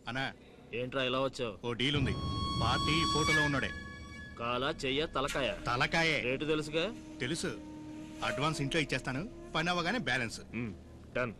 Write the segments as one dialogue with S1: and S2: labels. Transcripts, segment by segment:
S1: అన్నా
S2: ఏంట్రా ఇలా వచ్చావు?
S1: ఓ డీల్ ఉంది. పార్టీ ఫోటోలో ఉన్నాడే.
S2: కాలా చెయ్య తలకాయ?
S1: తలకాయే.
S2: రేటు తెలుసుగా?
S1: తెలుసు. అడ్వాన్స్ ఇంట్లో ఇచ్చేస్తాను, పని అవ్వగానే balance.
S2: Done.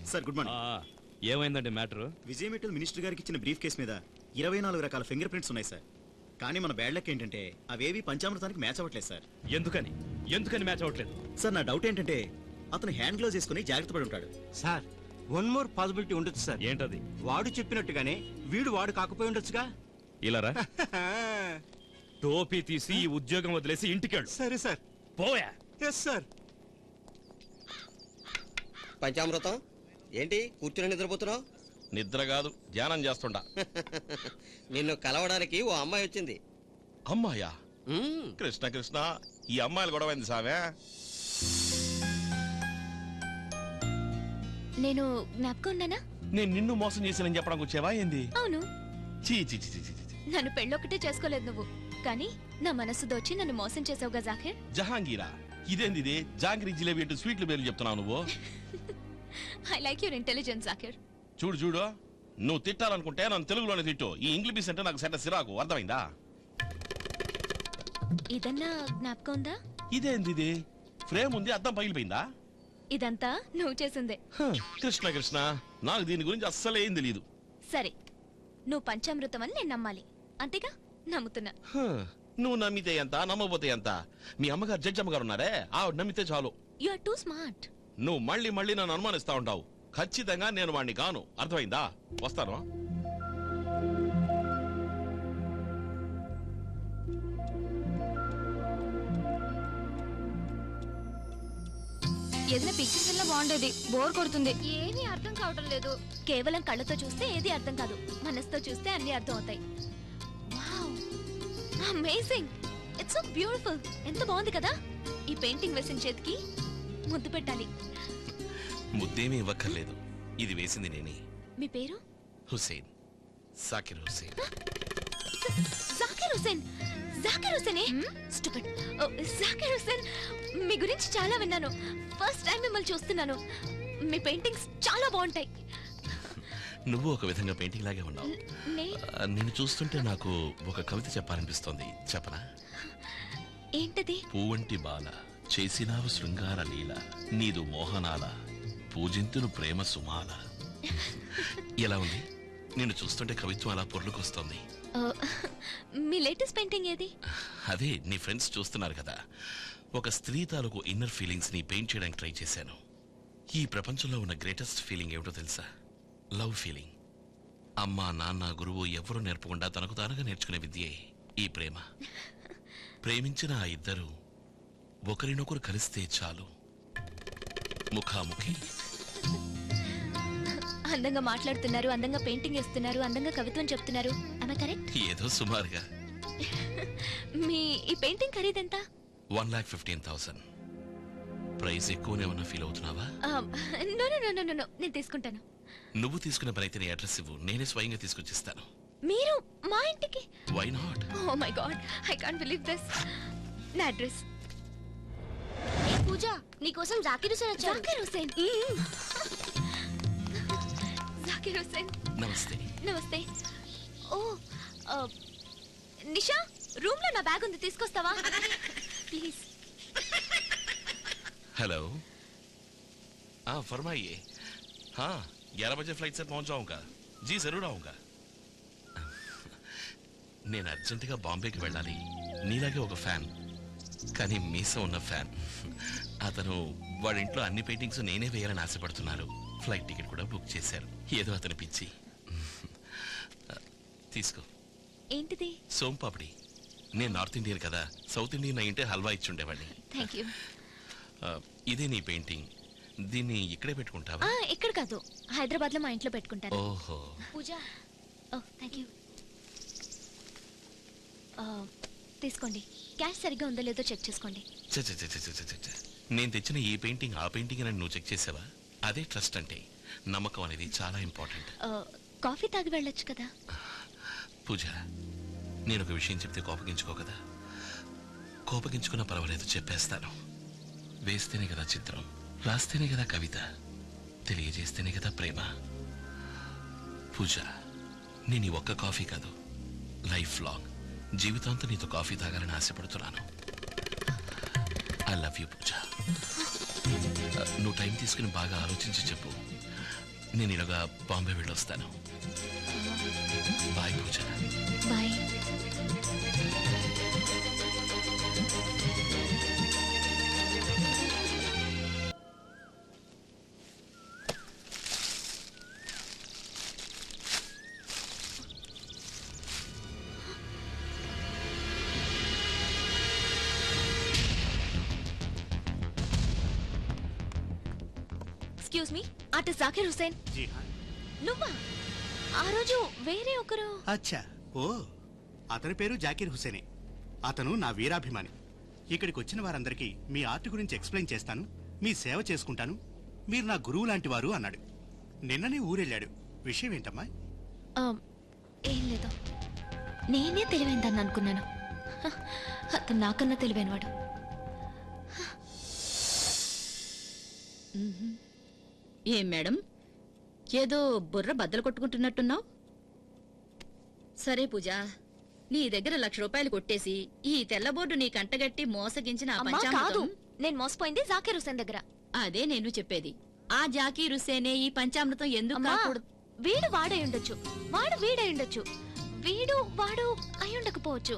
S3: Sir good morning.
S4: ఏమైందండి మ్యాటర్?
S3: విజయ్ మిట్టల్ మినిస్టర్ గారికి ఇచ్చిన బ్రీఫ్ కేసు మీద 24 రకాల ఫింగర్ ప్రింట్స్ ఉన్నాయి సార్. కానీ మన బ్యాడ్ లక్ ఏంటంటే అవేవి పంచామృతానికి మ్యాచ్ అవ్వట్లేదు సార్.
S4: ఎందుకని మ్యాచ్ అవ్వట్లేదు
S3: సార్? నా డౌట్ ఏంటంటే అతను హ్యాండ్ గ్లోవ్స్ వేసుకుని జాగ్రత్త పడి ఉంటాడు
S5: సార్. వన్ మోర్ పాసిబిలిటీ ఉండొచ్చు సార్.
S4: ఏంటది?
S5: వాడు చెప్పినట్టుగానే వాడు కాకపోయి ఉండొచ్చుగా.
S4: ఇలారా టోపీ తీసి ఈ ఉద్యోగం వదిలేసి ఇంటికెళ్ళు.
S5: సరే సార్.
S4: పోయా.
S5: Yes sir.
S6: పంచామృతం ఏంటి కూర్చుని నిద్రపోతున్నావు?
S7: నిద్ర కాదు, ధ్యానం చేస్తుండా.
S6: నిన్ను కలవడానికి ఓ అమ్మాయి వచ్చింది.
S7: అమ్మాయా? కృష్ణ కృష్ణ, ఈ అమ్మాయిలు గొడవైంది సామే.
S8: నేను జ్ఞాపకం ఉన్నానా?
S7: నేను నిన్ను మోసం చేసినని చెప్పడానికి వచ్చేవా ఏంది?
S8: అవును.
S7: చీ చీ చీ చీ.
S8: నన్ను పెళ్ళొక్కటే చేసుకోలేదు నువ్వు, కానీ నా మనసు దోచి నన్ను మోసం చేసావుగా జాకిర్.
S7: జహాంగీరా, ఇదేంది ఇది? జాంగ్రీ జిలేబీ అంటూ స్వీట్లు పేర్లు చెప్తున్నావు నువ్వు.
S8: I like your intelligence Zakir.
S7: చూడు చూడు, నువ్వు తిట్టాలనుకుంటే నన్ను తెలుగులోనే తిట్టు. ఈ ఇంగ్లీష్ అంటే నాకు సెట సిరాకు, అర్థమైందా?
S8: ఇదన్నా జ్ఞాపకం ఉందా?
S7: ఇదేంది ఇది? ఫ్రేమ్ ఉంది, అద్దం పగిలిపోయిందా?
S8: ఇదంతా నువ్వు చేసిందే.
S7: కృష్ణ కృష్ణ, నాకు దీని గురించి అస్సలు ఏం తెలియదు.
S8: సరే, నువ్వు పంచామృతం అని నేను నమ్మాలి, అంతేగా? నమ్ముతున్నా.
S7: నువ్వు నమ్మితే ఎంత, నమ్మపోతే ఎంత? మీ అమ్మగారు జడ్జి అమ్మగారు ఉన్నారే, ఆవిడ నమ్మితే చాలు.
S8: You are too smart.
S7: నువ్వు మళ్ళీ మళ్ళీ నన్ను అనుమానిస్తా ఉంటావు. ఖచ్చితంగా నేను వాడిని కాను, అర్థమైందా? వస్తాను.
S8: ఏదైనా పిక్చర్స్ వల్ల బాగుండేది, బోర్ కొడుతుంది. ఏమీ అర్థం కావడం లేదు. కేవలం కళ్ళతో చూస్తే ఏది అర్థం కాదు, మనసుతో చూస్తే అన్ని అర్థం అవుతాయి. Wow, amazing, it's so beautiful. ఎంత బాగుంది కదా. ఈ పెయింటింగ్ వేసిన చేతికి ముద్దు పెట్టాలి.
S7: ముద్దేమీ ఇవ్వక్కర్లేదు, ఇది వేసింది నేనే.
S8: మీ పేరు?
S7: హుసేన్, సాకిర్ హుసేన్.
S8: జాకిర్ హుసేన్. జాకిర్ హుసేనే? స్టూపిడ్. జాకిర్ హుసేన్, మీ గురించి చాలా విన్నాను. ఫస్ట్ టైం మిమ్మల్ని చూస్తున్నాను. మీ పెయింటింగ్స్ చాలా బాగుంటాయి.
S7: నువ్వు ఒక విధంగా పెయింటింగ్ లాగే ఉన్నావు. నిన్ను చూస్తుంటే నాకు ఒక కవిత చెప్పాలనిపిస్తోంది, చెప్పనా?
S8: ఏంటది?
S7: పూవంటి బాల చేసినావు శృంగార లీల, నీదు మోహనాల పూజింతును ప్రేమ సుమాల. ఎలా ఉంది? నిన్ను చూస్తుంటే కవిత్వం అలా పొర్లుకొస్తోంది.
S8: మీ లేటెస్ట్ పెయింటింగ్ ఏది?
S7: అదే నీ ఫ్రెండ్స్ చూస్తున్నారు కదా, ఒక స్త్రీ తాలూకు ఇన్నర్ ఫీలింగ్స్ ని పెయింట్ చేయడానికి ట్రై చేశాను. ఈ ప్రపంచంలో ఉన్న గ్రేటెస్ట్ ఫీలింగ్ ఏమిటో తెలుసా? Love feeling. అమ్మ, నాన్న, గురువు ఎవరూ నేర్పకుండా తనకు తానుగా నేర్చుకునే విద్యే ఈ ప్రేమ. ప్రేమించిన ఆ ఇద్దరు ఒకరినొకరు కలిస్తే చాలు, ముఖాముఖి.
S8: అందంగా మాట్లాడుతున్నారు, అందంగా పెయింటింగ్ వేస్తున్నారు, అందంగా కవిత్వం చెప్తున్నారు. ఆమె కరెక్ట్?
S7: ఏదో సుమారుగా.
S8: మీ ఈ పెయింటింగ్ ఖరీదెంత?
S7: 1,15,000. ప్రైస్ ఎక్కువనే ఉన్నా ఫీల్ అవుతున్నావా?
S8: No no no no no, నేను తీసుకుంటాను.
S7: నువ్వు తీసుకునే పని అయితే నీ అడ్రస్ ఇవ్వు, నేనే స్వయంగా తీసుకొచ్చిస్తాను.
S8: మీరు మా ఇంటికి?
S7: Why not?
S8: Oh my God, I can't believe this. నా అడ్రస్. ఏ పూజ, నీకోసం జాకిర్ హుసేన్ వచ్చారు. జాకిర్ హుసేన్. జాకిర్ హుసేన్.
S7: నమస్తే.
S8: నమస్తే. ఓ నిషా, రూమ్ లో నా బ్యాగ్ ఉంది, తీసుకొస్తావా ప్లీజ్?
S7: हेलो, हाँ फरमाइए. हाँ 11 बजे फ्लाइट से पहुंच जाऊंगा. जी जरूर आऊंगा. నేను అర్జెంటుగా బాంబేకి వెళ్ళాలి. నీలాగే ఒక ఫ్యాన్, కానీ మీసం ఉన్న ఫ్యాన్. అతను వాడి ఇంట్లో అన్ని పెయింటింగ్స్ నేనే వేయాలని ఆశపడుతున్నారు. ఫ్లైట్ టికెట్ కూడా బుక్ చేశారు. ఏదో అతని పిచ్చి. తీసుకో.
S8: ఏంటిది?
S7: సోంపాపిడి. నేను నార్త్ ఇండియన్ కదా, సౌత్ ఇండియన్ అయింటే హల్వా ఇచ్చి ఉండేవాడిని.
S8: Thank you.
S7: ఇదే నీ పెయింటింగ్, దీన్ని ఇక్కడే పెట్టుకుంటావా?
S8: ఇక్కడ కాదు, హైదరాబాద్ లో మా ఇంట్లో పెట్టుకుంటాను.
S7: ఓహో.
S8: పూజ. ఓ థ్యాంక్ యూ. తీసుకోండి. క్యాష్ సరిగ్గా ఉందో లేదో చెక్ చేసుకోండి.
S7: నేను తెచ్చిన ఈ పెయింటింగ్ ఆ పెయింటింగ్ అని నువ్వు చెక్ చేసావా? అదే ట్రస్ట్ అంటే. నమ్మకం అనేది చాలా ఇంపార్టెంట్.
S8: కాఫీ తాగి వెళ్ళొచ్చు కదా.
S7: పూజ, నేను ఒక విషయం చెప్తే కోపగించుకో కదా. కోపగించుకున్నా పర్వాలేదు, చెప్పేస్తాను. వేస్తేనే కదా చిత్రం, రాస్తేనే కదా కవిత, తెలియజేస్తేనే కదా ప్రేమ. పూజ, నేను ఈ ఒక్క కాఫీ కాదు, లైఫ్ లాంగ్ జీవితాంతం నీతో కాఫీ తాగాలని ఆశపడుతున్నాను. ఐ లవ్ యూ పూజ. నువ్వు టైం తీసుకుని బాగా ఆలోచించి చెప్పు. నేను ఇలాగా బాంబే వెళ్ళొస్తాను. Bye Pooja.
S8: Bye. Excuse me, artist Zakir Hussain.
S1: జీ హాं.
S8: నువ్వా? ఆ రోజు వేరే ఒకరు.
S1: అచ్చా, ఓ అతని పేరు జాకిర్ హుసేనే. అతను నా వీరాభిమాని. ఇక్కడికి వచ్చిన వారందరికీ మీ ఆర్ట్ గురించి ఎక్స్ప్లెయిన్ చేస్తాను, మీ సేవ చేసుకుంటాను, మీరు నా గురువు లాంటి వారు అన్నాడు. నిన్ననే ఊరెళ్ళాడు. విషయం ఏంటమ్మా?
S8: ఏం లేదు, నేనే తెలివైందని అనుకున్నాను. అతను నాకన్నా తెలివైనవాడు.
S9: ఏం మేడం, ఏదో బుర్ర బద్దలు కొట్టుకుంటున్నట్టున్నావు? సరే పూజ, నీ దగ్గర ₹1,00,000 కొట్టేసి ఈ తెల్ల బోర్డు నీ కంటగట్టి మోసగించిన ఆ
S8: అమ్మా కాదు,
S9: పంచామృతం
S8: నేను మోసపోయింది జాకీర్ హుసేన్ దగ్గర.
S9: అదే నేను చెప్పేది. ఆ జాకీర్ హుస్సేనే ఈ పంచామృతం ఎందుకు
S8: అమ్మా,
S9: కాకూడదు?
S8: వీడు వాడై ఉండొచ్చు, వాడు వీడై ఉండొచ్చు, వాడు అయి ఉండకపోవచ్చు,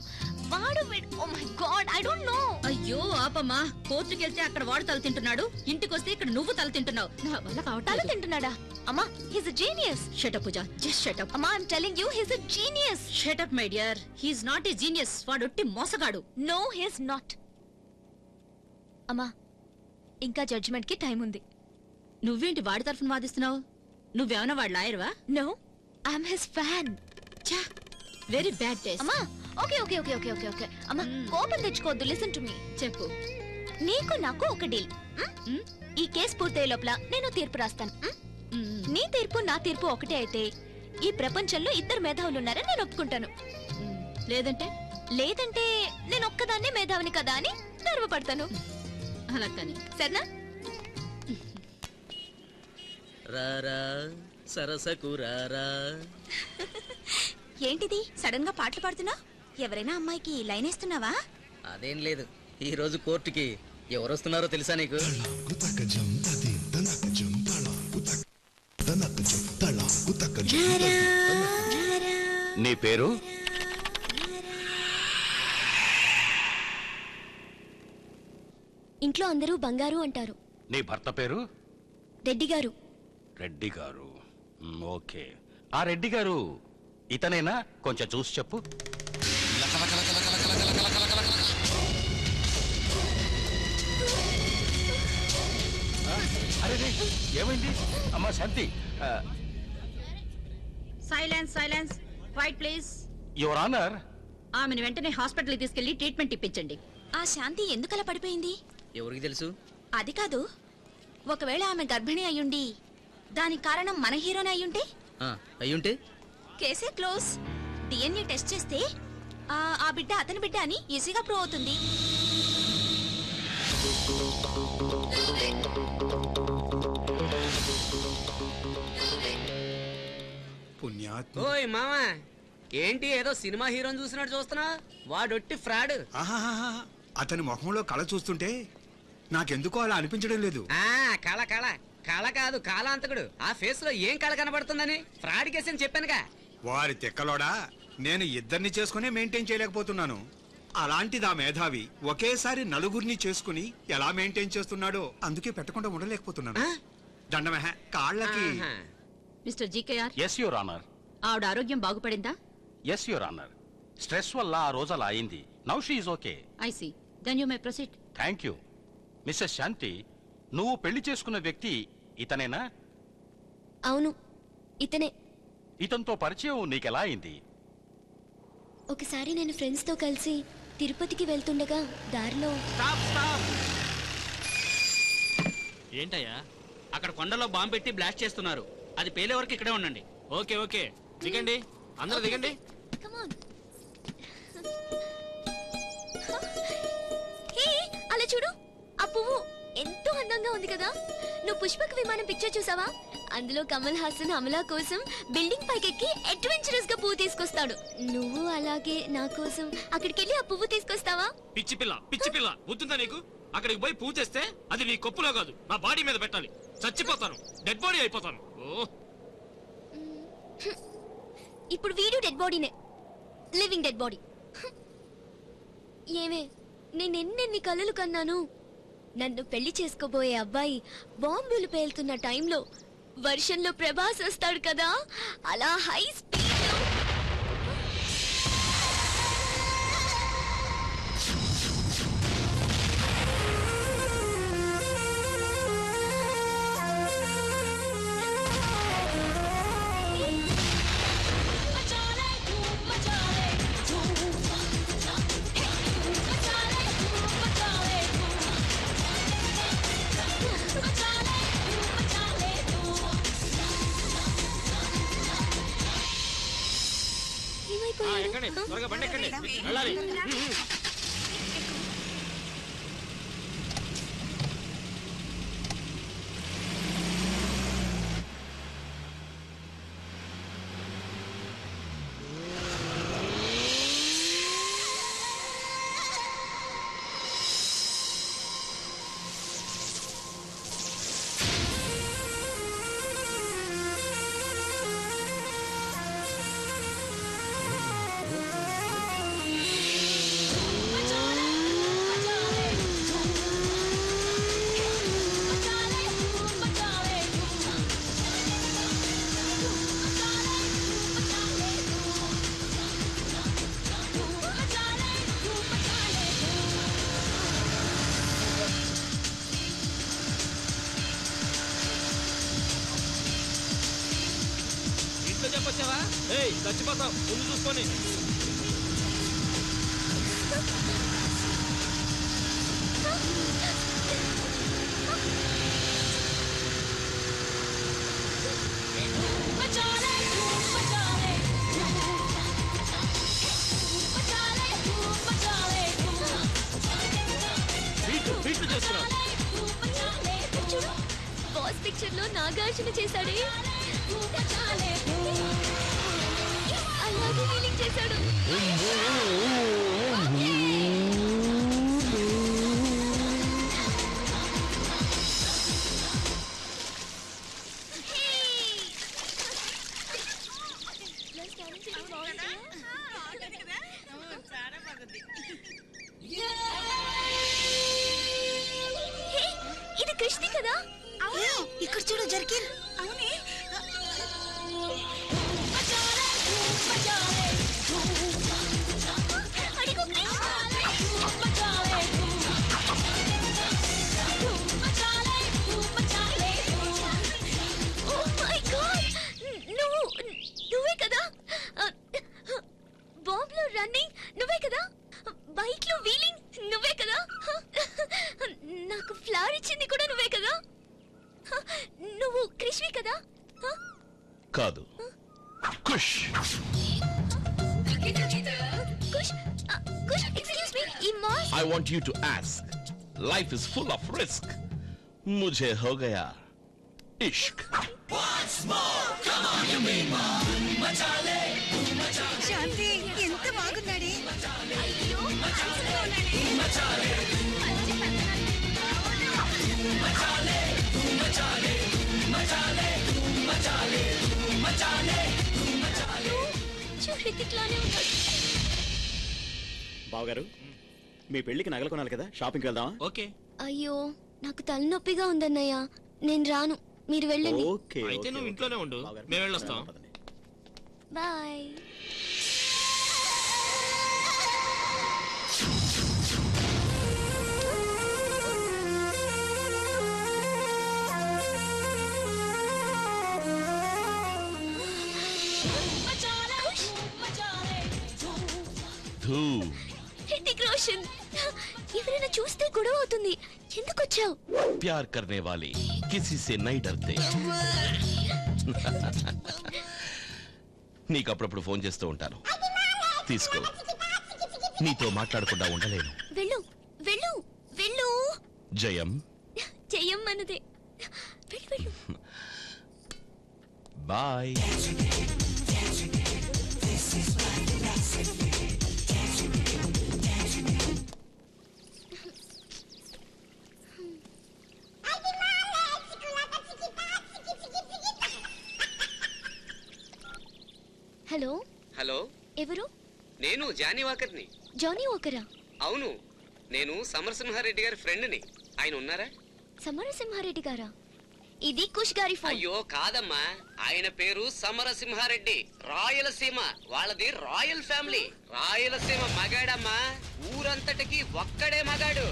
S8: oh my God, I don't know.
S9: అయ్యో ఆపమ్మా, కోర్టుకెళ్తే అక్కడ వాడు తల తింటున్నాడు, ఇంటికొస్తే ఇక్కడ నువ్వు తల తింటున్నావు. నా వల్ల
S8: తల
S9: కావట్లేదు.
S8: తింటున్నాడా? అమ్మా, he's a genius.
S9: Shut up Pooja, just shut up.
S8: అమ్మా, I'm telling you, he's a genius.
S9: Shut up my dear, he's not a genius. వాడొట్టి మోసగాడు.
S8: No, he's not. అమ్మా, ఇంకా జడ్జిమెంట్ కి టైం ఉంది.
S9: నువ్వేంటి వాడి తరఫున వాదిస్తున్నావు? నువ్వేమన్నా వాడు లాయర్వా?
S8: No, I'm his fan.
S9: ఛా, వెరీ బ్యాడ్ టేస్ట్.
S8: అమ్మా, okay okay okay okay okay okay అమ్మా, కోపం తెచ్చుకోవద్దు. Listen to me.
S9: చెప్పు.
S8: నీకు నాకు ఒక డీల్. ఈ కేసు పూర్తయ్యే లోపల నేను తీర్పు రాస్తాను. నీ తీర్పు నా తీర్పు ఒకటే అయితే ఈ ప్రపంచంలో ఇద్దరు మేధావులు ఉన్నారని నేను ఒప్పుకుంటాను.
S9: లేదంటే
S8: లేదంటే నేను ఒక్కదాన్నే మేధావిని కదా అని గర్వపడతాను.
S9: అలా కానీ
S8: సరేనా?
S6: రారా సరసకు రారా.
S8: ఏంటిది సడన్ గా పాటలు పాడుతున్నా? ఎవరైనా అమ్మాయికి లైన్ వేస్తున్నావా?
S6: అదేం లేదు, ఈ రోజు కోర్టుకి ఎవరు వస్తున్నారో తెలుసా నీకు?
S10: నీ పేరు?
S8: ఇంట్లో అందరూ బంగారు అంటారు.
S10: నీ భర్త పేరు?
S8: రెడ్డి గారు.
S10: రెడ్డి గారు. ఓకే. ఆ రెడ్డి గారు ఇతనేనా? కొంచెం చూసి చెప్పు. అరే ఏమైంది అమ్మా Shanti?
S9: Silence silence, quiet please.
S10: Your honour,
S9: ఆమెను వెంటనే హాస్పిటల్కి తీసుకెళ్లి ట్రీట్మెంట్ ఇప్పించండి.
S8: ఆ శాంతి ఎందుకలా పడిపోయింది?
S6: ఎవరికి తెలుసు?
S8: అది కాదు, ఒకవేళ ఆమె గర్భిణి అయ్యుండి దానికి కారణం మన హీరోనే అయ్యుంటే?
S6: అయ్యుంటే
S8: కేసే క్లోజ్. డిఎన్ఏ టెస్ట్ చేస్తే ఆ బిడ్డ అతని బిడ్డ అని ఈజీగా ప్రూవ్ అవుతుంది.
S11: ఓయ్ మామా, ఏంటి ఏదో సినిమా హీరోని చూసినట్టు చూస్తున్నా? వాడొట్టి ఫ్రాడ్.
S5: అతని ముఖంలో కళ చూస్తుంటే నాకెందుకో అలా అనిపించడం లేదు.
S11: కళ కళ కళ కాదు, కాలాంతకుడు. ఆ ఫేస్ లో ఏం కళ కనబడుతుందని ఫ్రాడ్ కేసు అని చెప్పానుగా.
S5: వారి తిక్కలోడా, నేను ఇద్దరిని చేసుకునే మెయింటైన్ చేయలేకపోతున్నాను. అలాంటిది ఆ మేధావి ఒకేసారి నలుగురిని చేసుకుని ఎలా మెయింటైన్ చేస్తున్నాడో అందుకే పెట్టకుండా ఉండలేకపోతున్నాను. దండమహ కాళ్ళకి.
S9: Mister GKR.
S10: Yes your honour.
S9: ఆవిడ ఆరోగ్యం బాగుపడిందా?
S10: Yes your honour. స్ట్రెస్ వల్ల ఆ రోజు అలా అయింది. Now she is okay.
S9: I see. Then you may proceed.
S10: Thank you. Missus Shanti, నువ్వు పెళ్లి చేసుకున్న వ్యక్తి ఇతనేనా?
S8: అవును, ఇతనే.
S10: ఇతనితో పరిచయం నీకెలా అయింది?
S8: ఒకసారి నేను ఫ్రెండ్స్ తో కలిసి తిరుపతికి వెళ్తుండగా దారిలో.
S11: ఏంటయ్యా, అక్కడ కొండలో బాంబు పెట్టి బ్లాస్ట్ చేస్తున్నారు. అది పేలే వరకు ఇక్కడే ఉండండి.
S2: ఓకే ఓకే, దిగండి, అందరూ దిగండి.
S8: అలా చూడు, ఆ పువ్వు ఎంతో అందంగా ఉంది కదా. నువ్వు పుష్పక విమానం పిక్చర్ చూసావా? అందులో కమల్ హాసన్ అమలా కోసం బిల్డింగ్ పైకెక్కి అడ్వెంచరస్ గా పువ్వు తీసుకొస్తాడు. నువ్వు అలాగే నా కోసం అక్కడికి వెళ్ళి ఆ పువ్వు తీసుకొస్తావా?
S2: పిచ్చి పిల్ల బుద్ధిందా నీకు? అక్కడికి పోయి పూజ చేస్తే అది నీ కొప్పులో కాదు, నా బాడీ మీద పెట్టాలి. చచ్చిపోతాను, డెడ్ బాడీ అయిపోతాను.
S8: ఇప్పుడు వీడు డెడ్ బాడీనే, లివింగ్ డెడ్ బాడీ. ఏమే, నేనెన్నెన్ని కలలు కన్నాను. నన్ను పెళ్లి చేసుకోబోయే అబ్బాయి బాంబులు పేలుతున్న టైంలో వర్షంలో ప్రభాస్ వస్తాడు కదా, అలా హై స్పీడ్
S2: ఎక్కండి, త్వరగా బండి ఎక్కండి, వెళ్ళాలి. ఏయ్ చచ్చిపోతావు ముందు చూసుకొని.
S8: చూడు బాస్ పిక్చర్ లో నాగార్జున చేశాడే అలాగే ఫీలింగ్ చేశాడు. ఇది కృష్ణి కదా?
S12: ఇక్కడ చూడు జర్కిన్. అవునే
S8: నువ్వే కదా? బాంబ్ లో రన్నింగ్ నువ్వే కదా? బైక్ లో వీలింగ్ నువ్వే కదా? నాకు ఫ్లవర్ ఇచ్చింది కూడా నువ్వే కదా? నువ్వు కృష్ణి కదా?
S7: కాదు, కుష్.
S8: కుష్ ఎక్స్క్యూజ్ మీ, ఈ mass
S7: I want you to ask. Life is full of risk. मुझे हो गया इश्क.
S12: శాంతి ఎంత బాగున్నాడే.
S3: బావగారు, మీ పెళ్లికి నగలు కొనాలి కదా, షాపింగ్కి వెళ్దామా?
S2: ఓకే.
S8: అయ్యో నాకు తలనొప్పిగా ఉందన్నయ్య, నేను రాను, మీరు వెళ్ళండి.
S3: ఓకే,
S2: అయితే నువ్వు ఇంట్లోనే ఉండు, మేము వెళ్ళొస్తాం.
S8: బాయ్. హృతిక్ రోషన్, ఎవరైనా చూస్తే గొడవ అవుతుంది, ఎందుకు వచ్చావు?
S7: प्यार करने वाले किसी से नहीं डरते. నీకు అప్పుడప్పుడు ఫోన్ చేస్తూ ఉంటాను, తీసుకో. నీతో మాట్లాడకుండా ఉండలేను.
S8: వెళ్ళు వెళ్ళు వెళ్ళు.
S7: జయం
S8: జయం మనదే. వెళ్ళు వెళ్ళు.
S7: బాయ్.
S8: హలో.
S11: హలో,
S8: ఎవరు?
S11: నేను జానీ వాకర్ని.
S8: జానీ వాకరా?
S11: అవును, నేను సమరసింహారెడ్డి గారి ఫ్రెండ్ని. ఆయన ఉన్నారా?
S8: సమరసింహారెడ్డి గారా? ఇది కుష్ గారి ఫోన్.
S11: అయ్యో కాదమ్మా, ఆయన పేరు సమరసింహారెడ్డి, రాయలసీమ. వాళ్ళది రాయల్ ఫ్యామిలీ. రాయలసీమ మగాడమ్మా, ఊరంతటికి ఒక్కడే మగాడు.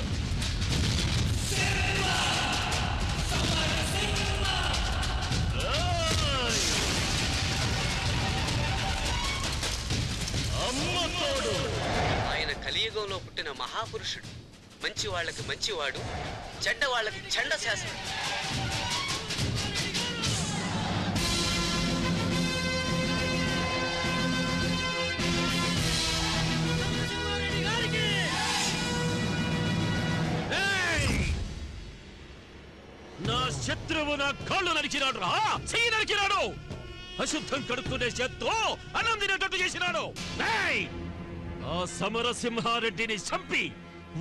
S11: ఆయన కలియుగంలో పుట్టిన మహాపురుషుడు. మంచి వాళ్ళకి మంచివాడు, చెడ్డ వాళ్ళకి చెండ శాసనం.
S4: నా శత్రువు నా కాళ్ళు నరికినాడు రా, చెయ్యి నరికినాడు. అశుద్ధం కడుక్కునే చేత్తో అన్నం తినేటట్టు చేసినాడు. ఆ సమరసింహారెడ్డిని చంపి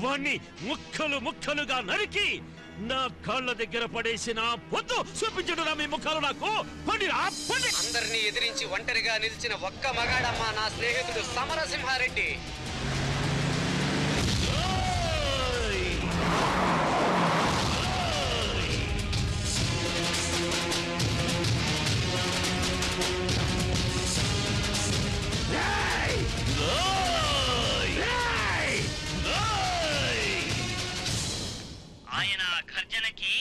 S4: వాణ్ణి ముక్కలు ముక్కలుగా నరికి నా కాళ్ళ దగ్గర పడేసిన పొద్దు చూపించడు మీ ముఖాలు నాకు.
S11: అందరినీ ఎదిరించి ఒంటరిగా నిలిచిన ఒక్క మగాడమ్మా నా స్నేహితుడు సమరసింహారెడ్డి.
S13: ఆయన గర్జనకి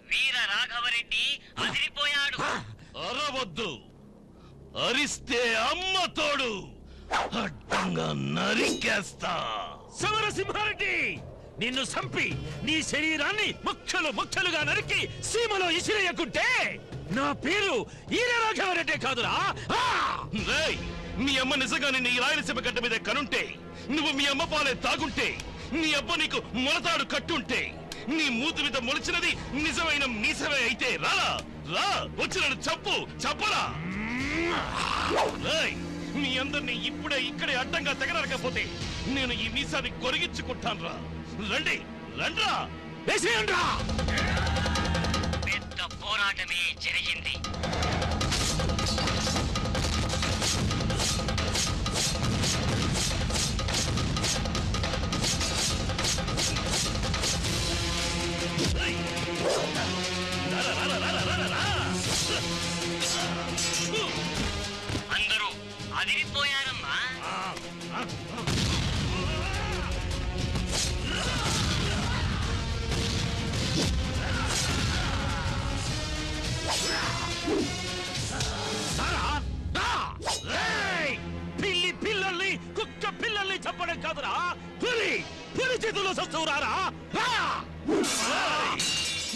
S13: వీర రాఘవరెడ్డి అదిరిపోయాడు.
S4: అరవద్దు, అరిస్తే అమ్మ తోడు అడ్డంగా నరికేస్తా. సమరసింహారెడ్డి, నిన్ను చంపి నీ శరీరాన్ని ముక్కలు ముక్కలుగా నరికి సీమలో ఇసిరేయకుంటే నా పేరు ఈరరాఘవరెడ్డి కాదురా. మీ అమ్మ నిజంగానే నీ రాయలసీమ గడ్డ మీద కనుంటే, నువ్వు మీ అమ్మ పాలే తాగుంటే, నీ అబ్బ నీకు మొలతాడు కట్టుంటే, నీ మూతి మీద మొలిచినది నిజమైన మీసవే అయితే రా రా వచ్చి నన్ను చంపు, చంపరా. మీ అందరినీ ఇప్పుడే ఇక్కడే అడ్డంగా తెగనరకపోతే నేను ఈ మీసాన్ని కొరిగించుకుంటాను రా. రండి రండ్రా, వేసేయండ్రా.
S13: పెద్ద పోరాటమే జరిగింది. అందరూ అదిరిపోయారమ్మా.
S4: పిల్లి పిల్లల్ని కుక్క పిల్లల్ని చంపడం కాదురా, పులి పులి చేతుల్లో సస్తవురారా.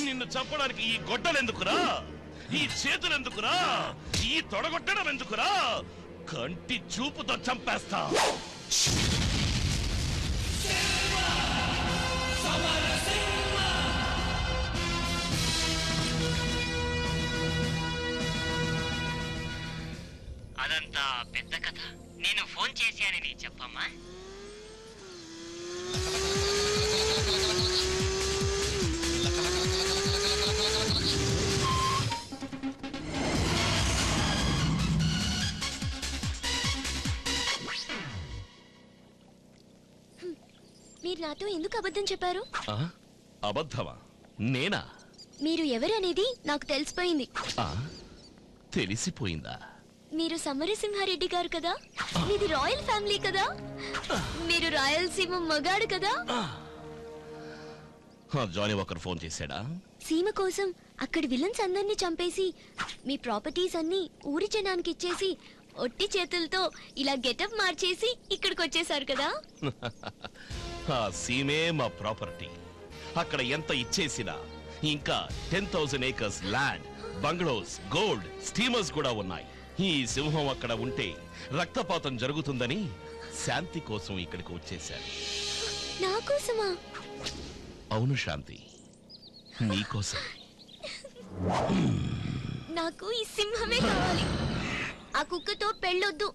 S4: నిన్ను చంపడానికి ఈ గొడ్డలెందుకురా, ఈ చేతులెందుకురా, ఈ తొడగొట్టడం ఎందుకురా, కంటి చూపుతో చంపేస్తా.
S13: అదంతా పెద్ద కథ. నేను ఫోన్ చేశానని చెప్పమ్మా.
S8: మీరు నాతో ఎందుకు అబద్ధం చెప్పారు?
S7: అబద్ధమా? నేనా?
S8: మీరు ఎవరు అనేది నాకు తెలిసిపోయింది.
S7: తెలిసిపోయిందా?
S8: మీరు సమరసింహారెడ్డి గారు కదా, మీది రాయల్ ఫ్యామిలీ కదా, మీరు రాయలసీమ మగాడు కదా.
S7: జానీ ఒకరు ఫోన్ చేశాడా?
S8: సీమ కోసం అక్కడి విలన్స్ అందరినీ చంపేసి మీ ప్రాపర్టీస్ అన్ని ఊరి జనానికి ఇచ్చేసి ఒట్టి చేతులతో ఇలా గెటప్ మార్చేసి ఇక్కడికి వచ్చేసారు కదా.
S7: ఆ సీమే మా ప్రాపర్టీ. అక్కడ ఎంత ఇచ్చేసినా ఇంకా 10,000 acres land, bungalows, gold, steamers కూడా ఉన్నాయి. ఈ సింహం అక్కడ ఉంటే రక్తపాతం జరుగుతుందని శాంతి కోసం ఇక్కడికి వచ్చేశారు.
S8: నా కోసమా?
S7: అవును శాంతి, నీకోసం.
S8: నాకు ఈ సింహమే కావాలి. ఆ కుక్కతో పెళ్ళొద్దు.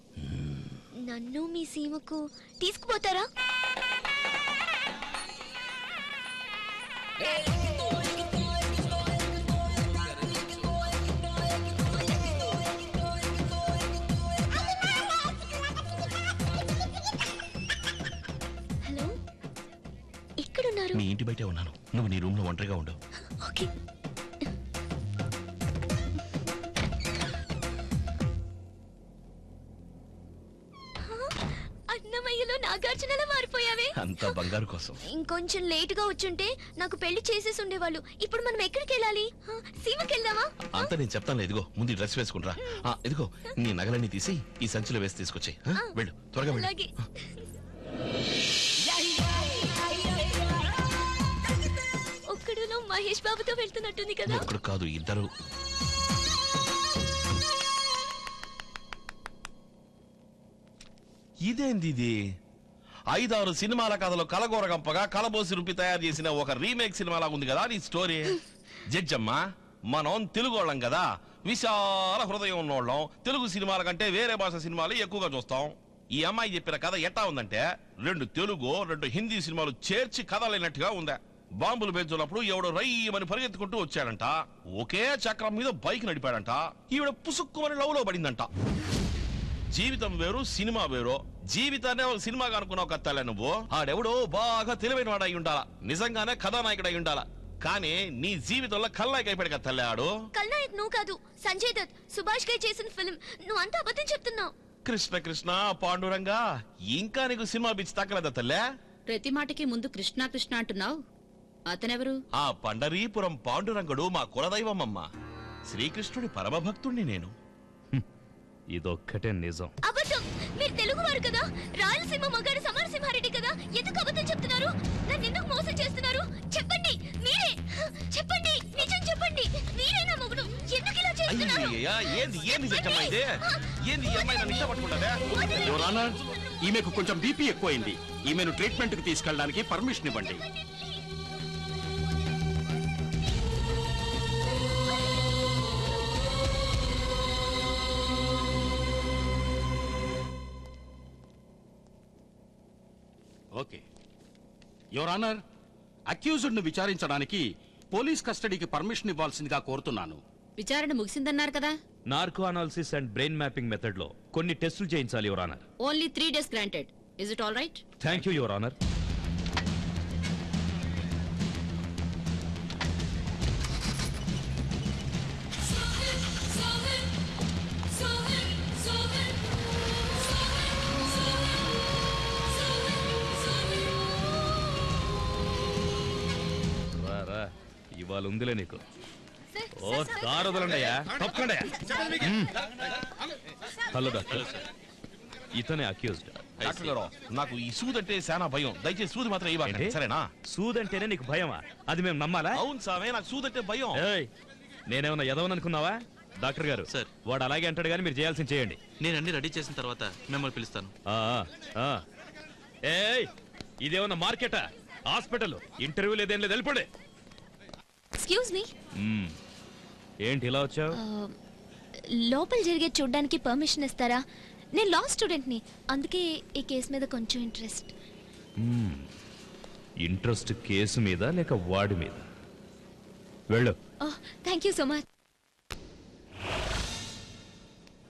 S8: నన్ను మీ సీమకు తీసుకుపోతారా? హలో, ఎక్కడున్నారు?
S7: నీ ఇంటి బయటే ఉన్నాను. నువ్వు నీ రూమ్ లో ఒంటరిగా ఉండవు.
S8: ఓకే. అన్నమయ్యలో నాగార్జునలా మారిపోయావే.
S7: అంతా బంగారు కోసం.
S8: ఇంకొంచెం లేట్ గా వచ్చుంటే నాకు పెళ్లి చేసేసి ఉండేవాళ్ళు. ఇప్పుడు మనం ఎక్కడికి వెళ్ళాలి? సీమకి వెళ్దామా?
S7: అంతా నేను చెప్తాను. ఇదిగో ముందు డ్రెస్ వేసుకుంటా. ఇదిగో నీ నగలన్నీ తీసి ఈ సంచిలో వేసి తీసుకొచ్చాయి. వెళ్ళు, త్వరగా వెళ్ళు.
S8: అలాగే. ఒక్కడులో మహేష్ బాబుతో వెళ్తున్నట్టుంది కదా.
S7: ఒక్కడు కాదు, ఇద్దరు. ఇదేంది ఇది? 5-6 సినిమాల కథలో కలగోరగంపగా కలబోసి రుపి తయారు చేసిన ఒక రీమేక్ సినిమాలా ఉంది కదా నీ స్టోరీ. జడ్జమ్మా, మనం తెలుగు వాళ్ళం కదా, విశాల హృదయం ఉన్నోళ్ళం. తెలుగు సినిమాల కంటే వేరే భాష సినిమాలు ఎక్కువగా చూస్తాం. ఈ అమ్మాయి చెప్పిన కథ ఎట్టా ఉందంటే 2 తెలుగు 2 హిందీ సినిమాలు చేర్చి కథ లేనట్టుగా ఉందా. బాంబులు పేల్చున్నప్పుడు ఎవడో రయ్యమని పరిగెత్తుకుంటూ వచ్చాడంట. ఒకే చక్రం మీద బైక్ నడిపాడంట. ఈవిడ పుసుక్కుమని లవ్ లో పడిందంట. జీవితం వేరు, సినిమా వేరు. జీవితాన్ని ఒక సినిమాగా అనుకున్నావు కత్తలే నువ్వు. ఆడెవడో బాగా తెలివైన వాడు అయి ఉండాలా, నిజంగానే కథానాయకుడు అయి ఉండాలా. కానీ నీ జీవితంలో ఖల్నాయక్ అయిపోయాడు కదా తల్లి. ఆడు
S8: ఖల్నాయక్ నువ్వు కాదు, సంజయ్ దత్, సుభాష్ గా చేసిన ఫిల్మ్. నువ్వు అంతా అబద్ధం చెప్తున్నావు.
S7: కృష్ణ కృష్ణ పాండురంగా, ఇంకా నీకు సినిమా పిచ్చి తక్కలేదా తల్లే?
S9: ప్రతి మాటకి ముందు కృష్ణ కృష్ణ అంటున్నావు. అతనెవరు?
S7: ఆ పండరీపురం పాండురంగుడు మా కులదైవమమ్మ. శ్రీకృష్ణుడి పరమభక్తుణ్ణి నేను.
S4: ఇదొక్కటే నిజం.
S8: అబద్ధం. మీరు తెలుగువారు కదా, రాయలసీమ మగాడు సమరసింహారెడ్డి కదా, ఎందుకు అబద్ధం చెప్తున్నారు? నన్ను ఎందుకు మోసం చేస్తున్నారు? చెప్పండి, మీరే చెప్పండి, నిజం చెప్పండి. మీరే నా మొగుడు, ఎందుకు ఇలా చేస్తున్నారు?
S10: యువర్ ఆనర్, ఈమెకు కొంచెం బీపీ ఎక్కువైంది. ఈమెను ట్రీట్మెంట్ కు తీసుకెళ్ళడానికి పర్మిషన్ ఇవ్వండి. ఓకే యువర్ ఆనర్, అక్యూజ్డ్ ను విచారించడానికి పోలీస్ కస్టడీకి పర్మిషన్ ఇవ్వాల్సిందిగా కోరుతున్నాను.
S9: విచారణ ముగిసిందన్నారు కదా.
S4: Narco analysis and brain mapping method లో కొన్ని టెస్టులు చేయించాలి your honour.
S9: Only 3 days granted. Is it all right?
S4: Thank you your honour. ఇవాళ ఉందిలే నీకు. ఓ దారదలండయ్యా, తప్పకండయ్యా. హలో డాక్టర్, ఇతనే అక్యూజ్డ్.
S7: డాక్టర్ గారు, నాకు ఈ సూద్ అంటే చాలా భయం. దయచేసి సూది మాత్రం ఇవ్వండి, సరేనా?
S4: సూద్ అంటేనే నీకు భయమా? అది మేము నమ్మాలా?
S7: అవును సామే, నాకు సూద్ అంటే భయం.
S4: నేనేమన్నా ఎదవననుకున్నావా? డాక్టర్ గారు,
S2: సార్
S4: వాడు అలాగే అంటాడు కానీ మీరు చేయాల్సింది చేయండి.
S2: నేను అన్ని రెడీ చేసిన తర్వాత మిమ్మల్ని పిలుస్తాను.
S4: ఇదేమన్నా మార్కెటా, హాస్పిటల్? ఇంటర్వ్యూ లేదేం లేదు, వెళ్ళిపోండి.
S8: Excuse me.
S4: ఏంటి ఇలా వచ్చావు?
S8: లోపల జరిగే చూడ్డానికి పర్మిషన్ ఇస్తారా? నేను లా స్టూడెంట్ని, అందుకే ఈ కేసు మీద కొంచెం ఇంట్రెస్ట్.
S4: ఇంట్రెస్ట్ కేసు మీద లేక వాడి మీద? వెళ్ళు.
S8: Thank you so much.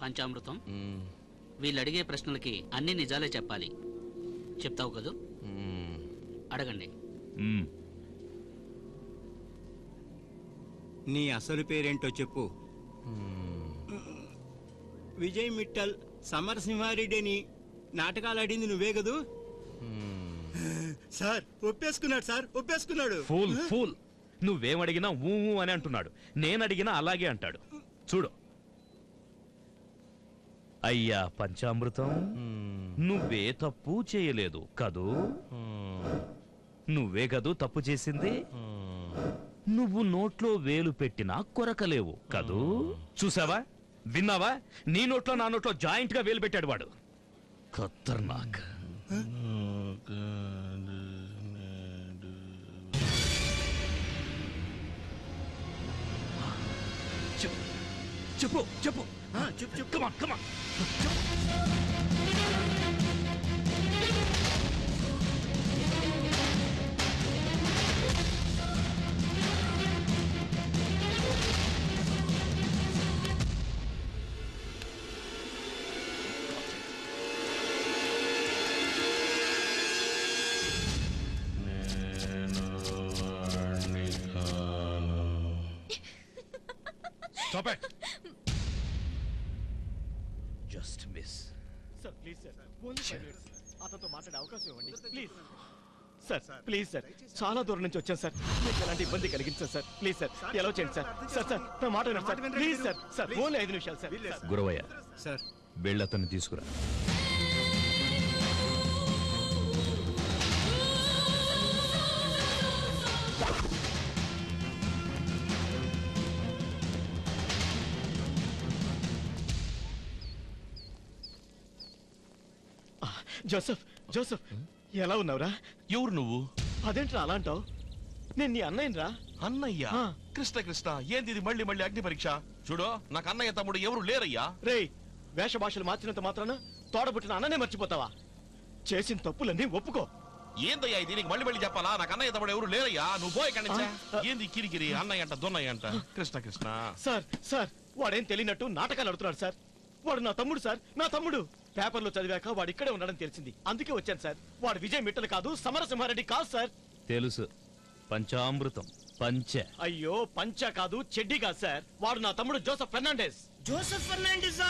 S11: Panchamrutham, వీళ్ళు అడిగే ప్రశ్నలకి అన్ని నిజాలే చెప్పాలి. చెప్తావు కదూ? అడగండి.
S14: నీ అసలు పేరేంటో చెప్పు. విజయ్ మిట్టల్ సమరసింహారెడ్డిని నాటకాలు ఆడింది నువ్వే కదూ?
S3: సార్ ఒప్పేసుకున్నాడు, సార్ ఒప్పేసుకున్నాడు.
S4: ఫూల్ ఫూల్, నువ్వేం అడిగినా ఊ అని అంటున్నాడు. నేను అడిగినా అలాగే అంటాడు. చూడు అయ్యా పంచామృతం, నువ్వే తప్పు చేయలేదు కదూ? నువ్వే కదూ తప్పు చేసింది? నువ్వు నోట్లో వేలు పెట్టినా కొరకలేవు కదూ? చూసావా, విన్నావా? నీ నోట్లో నా నోట్లో జాయింట్ గా వేలు పెట్టాడు వాడు. ఖతర్నాక్. చెప్పు చెప్పు చెప్పు చెప్పు. కమాన్ కమాన్. Stop it. Just miss.
S15: Sir, please sir. Only 5 minutes. అతనితో మాట్లాడే అవకాశం ఇవ్వండి ప్లీజ్. సార్ ప్లీజ్ సార్, చాలా దూరం నుంచి వచ్చాను సార్. మీకు ఎలాంటి ఇబ్బంది కలిగించారు సార్? ప్లీజ్ సార్, ఎలా చేయండి సార్. సార్ సార్ నా మాట వినండి sir, please sir. Sir only 5 నిమిషాలు సార్.
S4: గురవయ్య
S14: సార్,
S4: వెళ్ళి అతన్ని తీసుకురా.
S15: జోసెఫ్, జోసెఫ్ ఎలా ఉన్నావురా?
S7: ఎవరు నువ్వు?
S15: అదేంట్రా అలా అంటావు? నేను నీ అన్నయ్యరా.
S7: అన్నయ్య? కృష్ణ కృష్ణ, ఏంది ఇది మళ్ళీ మళ్ళీ అగ్ని పరీక్ష? చూడు, నాకు అన్నయ్య తమ్ముడు ఎవరు లేరయ్యా.
S15: రేయ్, వేష భాషలు మార్చినంత మాత్రాన తోడబుట్టిన అన్ననే మర్చిపోతావా? చేసిన తప్పులన్నీ ఒప్పుకో.
S7: ఏందయ్యా ఇది? నీకు మళ్ళీ మళ్ళీ చెప్పాలా? నాకు అన్నయ్య తమ్ముడు ఎవరు లేరయ్యా. నువ్వు పోయి ఇక్కడి నుంచే. ఏంది కిరికిరి? అన్నయ్య అంట దొన్నయ్య అంట. కృష్ణ కృష్ణ.
S15: సార్ సార్, వాడేం తెలియనట్టు నాటకాలు ఆడుతున్నాడు సార్. వాడు నా తమ్ముడు సార్, నా తమ్ముడు. పేపర్లో చదివాక వాడు ఇక్కడే ఉన్నాడని తెలిసింది, అందుకే వచ్చాను సార్. వాడు విజయ్ మిట్టల్ కాదు, సమరసింహారెడ్డి కాదు సార్.
S4: తెలుసు, పంచామృతం పంచ.
S15: అయ్యో పంచ కాదు, చెడ్డి కాదు సార్. వాడు నా తమ్ముడు జోసెఫ్ ఫెర్నాండెస్.
S14: Joseph Fernandes.